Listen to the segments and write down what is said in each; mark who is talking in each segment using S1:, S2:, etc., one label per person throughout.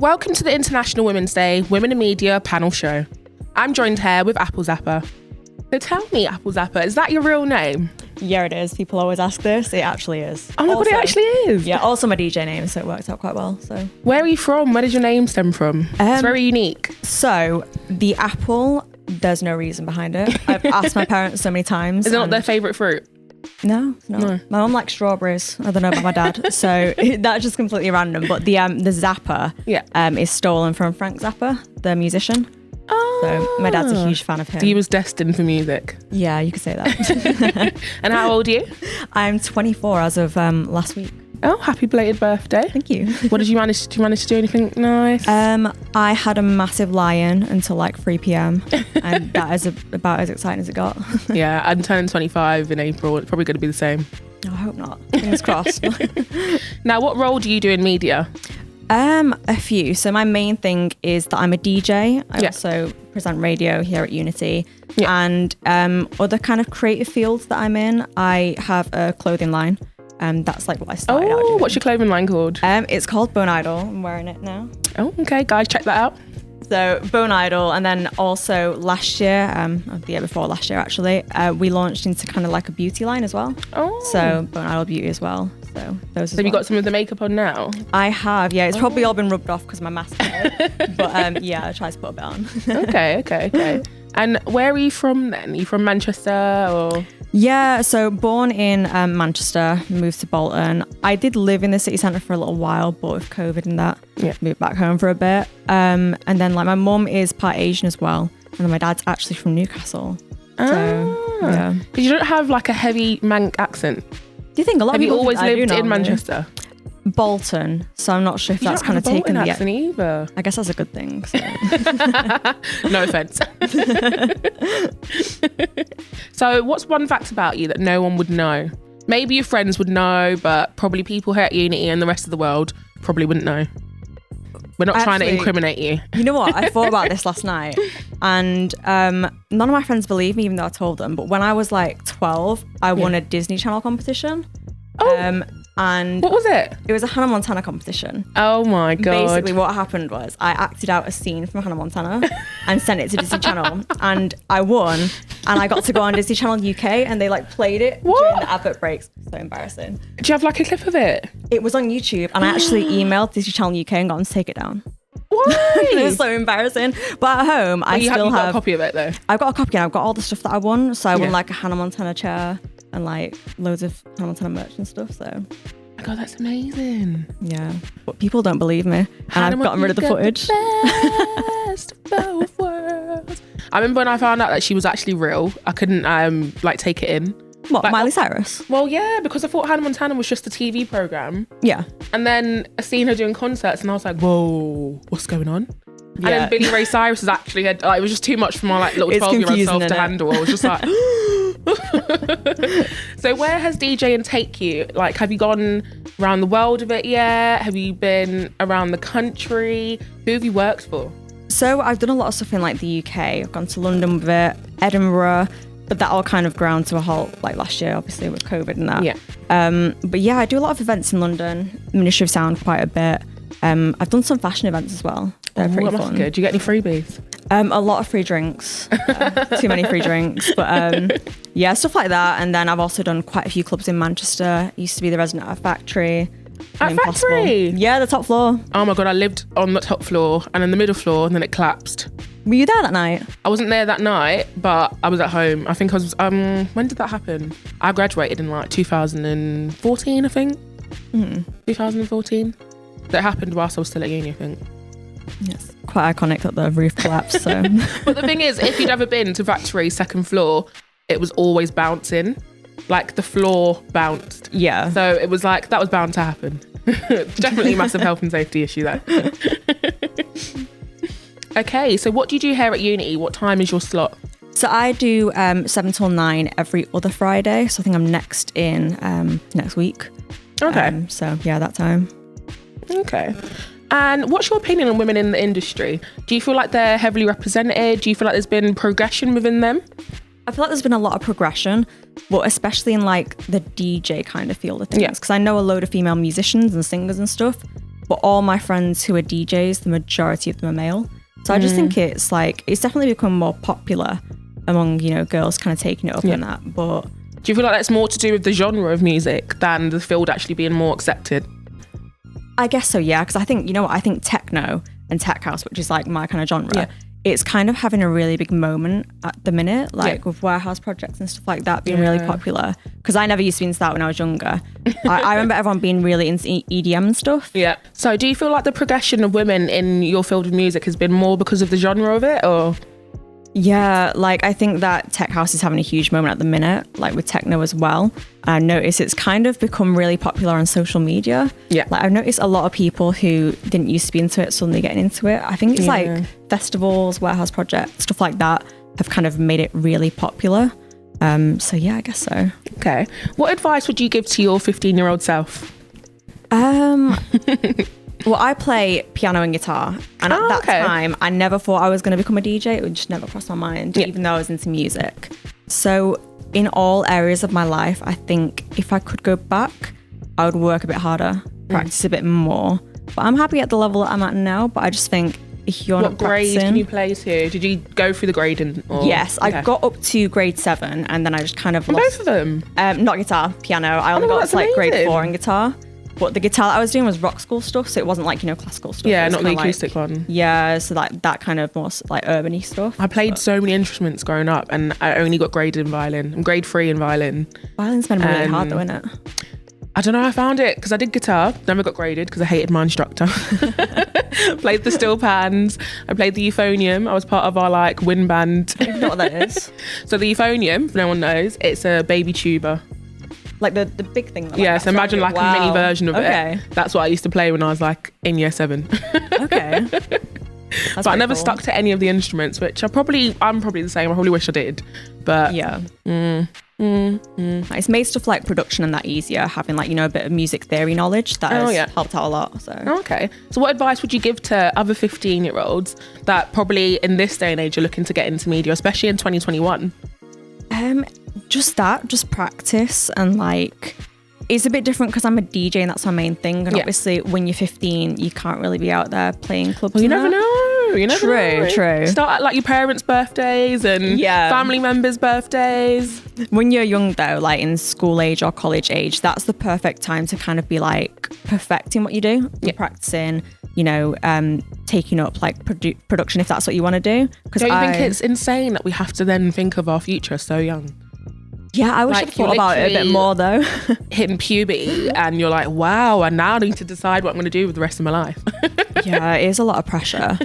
S1: Welcome to the International Women's Day Women in Media panel show. I'm joined here with Apple Zappa. So tell me, Apple Zappa, is that your real name?
S2: Yeah, it is. People always ask this. It actually is.
S1: Oh my God, it actually is?
S2: Yeah, also my DJ name, so it works out quite well. So,
S1: where are you from? Where does your name stem from? It's very unique.
S2: So, the apple, there's no reason behind it. I've asked my parents so many times.
S1: Is it not their favourite fruit?
S2: No. My mum likes strawberries. I don't know about my dad. So that's just completely random. But the Zappa is stolen from Frank Zappa, the musician.
S1: Oh.
S2: So my dad's a huge fan of him.
S1: So he was destined for music.
S2: Yeah, you could say that.
S1: And how old are you?
S2: I'm 24 as of last week.
S1: Oh, happy belated birthday.
S2: Thank you.
S1: What did you manage to do anything nice?
S2: I had a massive lie-in until like 3 p.m. and that is about as exciting as it got.
S1: Yeah, I'm turning 25 in April. It's probably going to be the same.
S2: I hope not. Fingers crossed.
S1: Now, what role do you do in media?
S2: A few. So my main thing is that I'm a DJ. I also present radio here at Unity. Yeah. And other kind of creative fields that I'm in, I have a clothing line. That's like what I started out doing.
S1: What's your clothing line called?
S2: It's called Bone Idol. I'm wearing it now.
S1: Oh, okay, guys, check that out.
S2: So Bone Idol, and then also last year, the year before last year actually, we launched into kind of like a beauty line as well. Oh. So Bone Idol Beauty as well. So those. So
S1: have you got some of the makeup on now?
S2: I have. Yeah, it's probably all been rubbed off because my mask. But yeah, I try to put a bit on.
S1: Okay. And where are you from then? Are you from Manchester or?
S2: Yeah, so born in Manchester, moved to Bolton. I did live in the city centre for a little while, but with COVID and that, moved back home for a bit. And then like my mum is part Asian as well, and then my dad's actually from Newcastle. So yeah,
S1: because you don't have like a heavy Manc accent.
S2: Do you think a lot of people
S1: always lived in Manchester?
S2: Bolton, so I'm not sure if that's kind of taken the
S1: accent either.
S2: I guess that's a good thing. So.
S1: No offense. So what's one fact about you that no one would know? Maybe your friends would know, but probably people here at Unity and the rest of the world probably wouldn't know. We're not trying to incriminate you.
S2: You know what? I thought about this last night, and none of my friends believe me, even though I told them. But when I was like 12, I won a Disney Channel competition.
S1: Oh.
S2: And
S1: what was it?
S2: It was a Hannah Montana competition.
S1: Oh my God.
S2: Basically what happened was I acted out a scene from Hannah Montana and sent it to Disney Channel, and I won, and I got to go on Disney Channel UK, and they like played it during the advert breaks. So embarrassing.
S1: Do you have like a clip of it?
S2: It was on YouTube, and I actually emailed Disney Channel UK and got them to take it down.
S1: Why?
S2: It was so embarrassing. But at home, I still have
S1: a copy of it though.
S2: I've got a copy, and I've got all the stuff that I won. So I won like a Hannah Montana chair and like loads of Hannah Montana merch and stuff. So oh
S1: my God, that's amazing.
S2: Yeah, but people don't believe me, and I've gotten rid of the footage.
S1: Best of both worlds. I remember when I found out that she was actually real, I couldn't like take it in.
S2: What,
S1: like,
S2: Miley Cyrus?
S1: Well, yeah, because I thought Hannah Montana was just a TV program.
S2: Yeah.
S1: And then I seen her doing concerts, and I was like, whoa, what's going on? Yeah. And then Billy Ray Cyrus was actually, it was just too much for my like little 12-year-old self to handle. I was just like, So where has DJing take you? Like, have you gone around the world of it yet? Have you been around the country? Who have you worked for?
S2: So I've done a lot of stuff in like the UK. I've gone to London with it, Edinburgh, but that all kind of ground to a halt like last year, obviously with COVID and that. Yeah. But yeah, I do a lot of events in London, Ministry of Sound quite a bit. I've done some fashion events as well. They're pretty fun.
S1: Good. Do you get any freebies?
S2: A lot of free drinks. Too many free drinks. But yeah, stuff like that. And then I've also done quite a few clubs in Manchester. Used to be the resident at Factory.
S1: At Factory?
S2: Yeah, the top floor.
S1: Oh my God, I lived on the top floor and in the middle floor, and then it collapsed.
S2: Were you there that night?
S1: I wasn't there that night, but I was at home. I think I was, when did that happen? I graduated in like 2014, I think. 2014. That happened whilst I was still at uni, I think.
S2: Yes, quite iconic that the roof collapsed. So,
S1: but the thing is, if you'd ever been to Factory's second floor, it was always bouncing. Like the floor bounced.
S2: Yeah.
S1: So it was like that was bound to happen. Definitely a massive health and safety issue there. Okay, so what do you do here at Unity? What time is your slot?
S2: So I do 7 till 9 every other Friday. So I think I'm next in next week.
S1: Okay.
S2: So yeah, that time.
S1: Okay. And what's your opinion on women in the industry? Do you feel like they're heavily represented? Do you feel like there's been progression within them?
S2: I feel like there's been a lot of progression, but especially in like the DJ kind of field of things. Because I know a load of female musicians and singers and stuff, but all my friends who are DJs, the majority of them are male. So I just think it's definitely become more popular among, girls kind of taking it up and that. But
S1: do you feel like that's more to do with the genre of music than the field actually being more accepted?
S2: I guess so, yeah, because I think, I think techno and tech house, which is like my kind of genre, it's kind of having a really big moment at the minute, with warehouse projects and stuff like that being really popular. Because I never used to be into that when I was younger. I remember everyone being really into EDM and stuff.
S1: Yeah. So do you feel like the progression of women in your field of music has been more because of the genre of it, or?
S2: Yeah, I think that tech house is having a huge moment at the minute, with techno as well. I notice it's kind of become really popular on social media. Yeah. I've noticed a lot of people who didn't used to be into it suddenly getting into it. I think it's festivals, warehouse projects, stuff like that have kind of made it really popular. So yeah, I guess so.
S1: Okay. What advice would you give to your 15-year-old self?
S2: Well, I play piano and guitar, and at that time, I never thought I was going to become a DJ. It would just never cross my mind, even though I was into music. So in all areas of my life, I think if I could go back, I would work a bit harder, practice a bit more. But I'm happy at the level that I'm at now, but I just think if you're not practicing... What grade
S1: can you play to? Did you go through the grading? Or?
S2: Yes, I got up to grade 7, and then I just kind of lost...
S1: Both of them?
S2: Not guitar, piano. I only got to grade 4 in guitar. But the guitar that I was doing was rock school stuff, so it wasn't classical stuff.
S1: Yeah, not the acoustic one.
S2: Yeah, so that kind of more urban-y stuff.
S1: I played so many instruments growing up, and I only got graded in violin. I'm grade 3 in violin.
S2: Violin's been really hard though, isn't it?
S1: I don't know, I found it because I did guitar, never got graded because I hated my instructor. Played the steel pans, I played the euphonium. I was part of our wind band.
S2: I don't know what that is.
S1: So the euphonium, if no one knows, it's a baby tuba.
S2: The big thing.
S1: So imagine a mini version of it. That's what I used to play when I was in year 7.
S2: Okay.
S1: But I never stuck to any of the instruments, which I'm probably the same. I probably wish I did. But
S2: yeah. It's made stuff like production and that easier, having a bit of music theory knowledge that has helped out a lot. So
S1: so what advice would you give to other 15-year-olds that probably in this day and age are looking to get into media, especially in 2021?
S2: Just practice, and it's a bit different because I'm a DJ and that's my main thing, and obviously when you're 15 you can't really be out there playing clubs.
S1: Well, you never know.
S2: True.
S1: Start at your parents' birthdays and family members' birthdays.
S2: When you're young though, in school age or college age, that's the perfect time to kind of be perfecting what you do. You're practicing, taking up production if that's what you want to do.
S1: Don't you think it's insane that we have to then think of our future so young?
S2: Yeah, I wish I'd thought about it a bit more though.
S1: Hitting puberty and you're wow, I now need to decide what I'm going to do with the rest of my life.
S2: Yeah, it is a lot of pressure.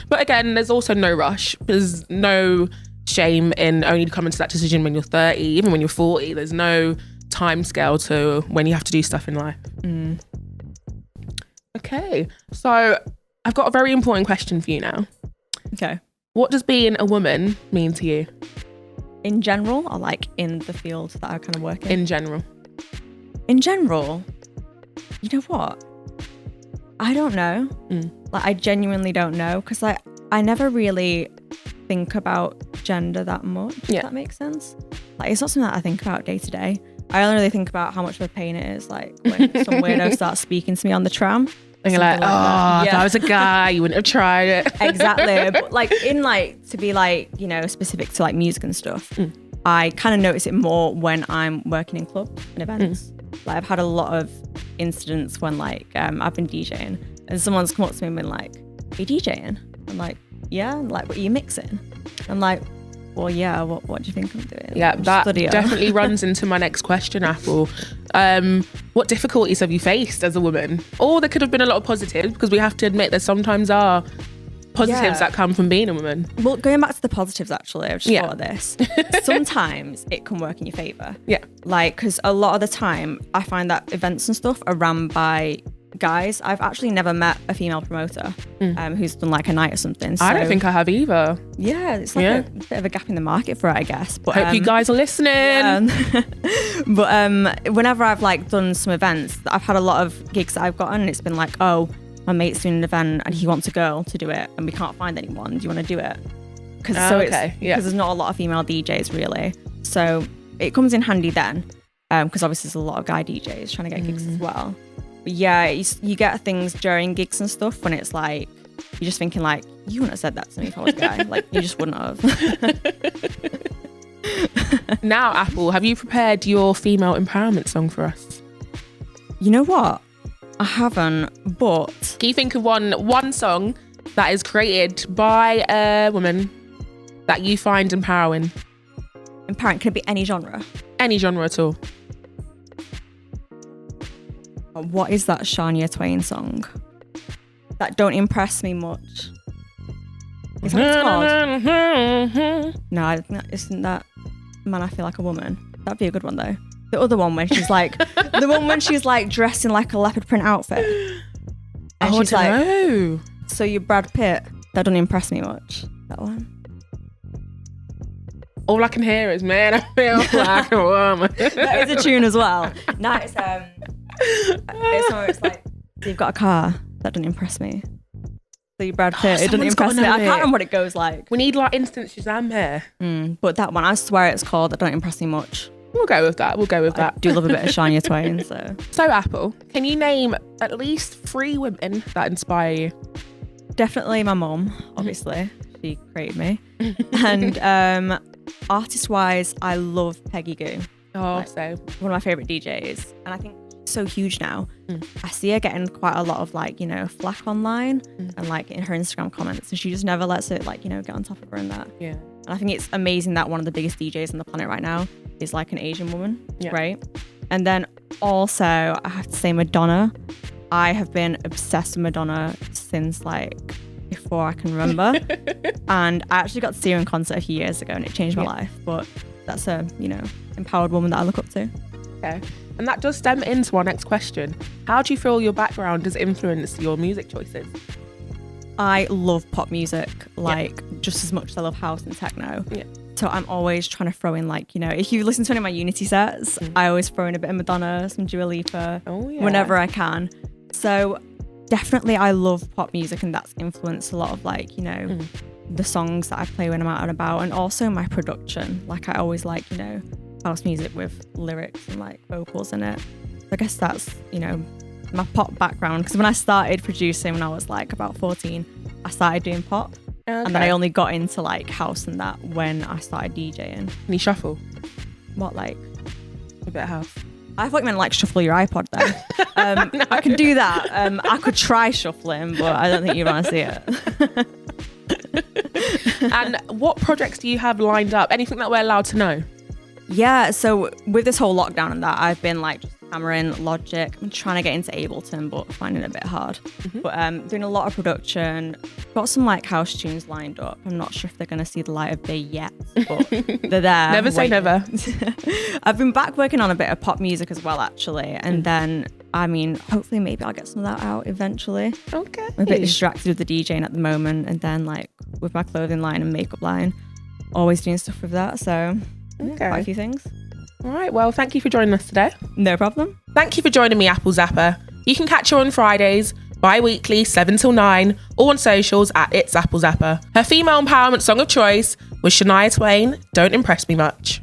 S1: But again, there's also no rush. There's no shame in only coming to that decision when you're 30, even when you're 40. There's no time scale to when you have to do stuff in life. Okay, so I've got a very important question for you now.
S2: Okay. What
S1: does being a woman mean to you?
S2: In general, or in the field that I kind of work in?
S1: In general.
S2: In general, you know what? I don't know. I genuinely don't know, because I never really think about gender that much. If that makes sense. It's not something that I think about day to day. I only really think about how much of a pain it is, when some weirdo starts speaking to me on the tram.
S1: And you're if I was a guy, you wouldn't have tried it.
S2: Exactly. But to be specific to music and stuff, I kind of notice it more when I'm working in clubs and events. I've had a lot of incidents when I've been DJing and someone's come up to me and been are you DJing? I'm yeah. What are you mixing? I'm well, yeah, what do you think I'm doing?
S1: Yeah, that definitely runs into my next question, Apple. What difficulties have you faced as a woman? Or there could have been a lot of positives, because we have to admit there sometimes are positives that come from being a woman.
S2: Well, going back to the positives, actually, I've just thought of this. Sometimes it can work in your favour. Yeah. Because a lot of the time, I find that events and stuff are run by guys. I've actually never met a female promoter who's done a night or something. So,
S1: I don't think I have either.
S2: Yeah, it's a bit of a gap in the market for it, I guess. But
S1: hope you guys are listening.
S2: But whenever I've done some events, I've had a lot of gigs that I've gotten, and it's been oh, my mate's doing an event and he wants a girl to do it and we can't find anyone. Do you want to do it? Because there's not a lot of female DJs really. So it comes in handy then, because obviously there's a lot of guy DJs trying to get gigs as well. But yeah, you get things during gigs and stuff when it's like, you're just thinking like, you wouldn't have said that to me if I was a guy. Like, you just wouldn't have.
S1: Now, Apple, have you prepared your female empowerment song for us?
S2: You know what? I haven't, but...
S1: Can you think of one song that is created by a woman that you find empowering?
S2: Empowering, can it be any genre?
S1: Any genre at all.
S2: What is that Shania Twain song? That don't impress me much. Is that what it's called? No, isn't that Man, I Feel Like a Woman? That'd be a good one though. The other one when she's like, dressed in like a leopard print outfit. And she's like,
S1: know.
S2: So you're Brad Pitt? That don't impress me much. That one.
S1: All I can hear is Man, I Feel Like a Woman.
S2: That is a tune as well. No, it's somewhere it's like, so you've got a car? That doesn't impress me. So you Brad Pitt, it doesn't impress me. I can't remember what it goes like.
S1: We need like instant Shazam here.
S2: But that one, I swear it's called That Don't Impress Me Much.
S1: We'll go with that.
S2: I do love a bit of Shania Twain.
S1: So Apple, can you name at least 3 women that inspire you?
S2: Definitely my mum, obviously. She created me. And artist-wise, I love Peggy Goo.
S1: Oh, so
S2: one of my favourite DJs. And I think she's so huge now. I see her getting quite a lot of like, you know, flack online and like in her Instagram comments. And she just never lets it like, you know, get on top of her and that.
S1: Yeah.
S2: And I think it's amazing that one of the biggest DJs on the planet right now is like an Asian woman, right? And then also, I have to say Madonna. I have been obsessed with Madonna since like before I can remember. And I actually got to see her in concert a few years ago and it changed my life. But that's a, you know, empowered woman that I look up to.
S1: Okay. And that does stem into our next question. How do you feel your background has influenced your music choices?
S2: I love pop music, like just as much as I love house and techno. Yeah. So I'm always trying to throw in like, you know, if you listen to any of my Unity sets, I always throw in a bit of Madonna, some Dua Lipa, whenever I can. So definitely I love pop music and that's influenced a lot of like, you know, the songs that I play when I'm out and about and also my production. Like I always like, you know, house music with lyrics and like vocals in it. I guess that's, you know, my pop background because when I started producing when I was like about 14, I started doing pop. And then I only got into like house and that when I started DJing.
S1: Can you shuffle?
S2: What, like?
S1: A bit of house.
S2: I thought you meant like shuffle your iPod there. No. I can do that. I could try shuffling, but I don't think you want to see it.
S1: And what projects do you have lined up? Anything that we're allowed to know?
S2: Yeah, so with this whole lockdown and that, I've been like just hammering Logic. I'm trying to get into Ableton, but finding it a bit hard. But doing a lot of production. Got some like house tunes lined up. I'm not sure if they're going to see the light of day yet, but they're there.
S1: Never say never.
S2: I've been back working on a bit of pop music as well, actually. And then, I mean, hopefully maybe I'll get some of that out eventually.
S1: Okay.
S2: I'm a bit distracted with the DJing at the moment. And then like with my clothing line and makeup line, always doing stuff with that. So quite a few things.
S1: All right, well, thank you for joining us today.
S2: No problem.
S1: Thank you for joining me, Apple Zappa. You can catch her on Fridays, bi-weekly, 7 till 9, or on socials at It's Apple Zappa. Her female empowerment song of choice was Shania Twain, Don't Impress Me Much.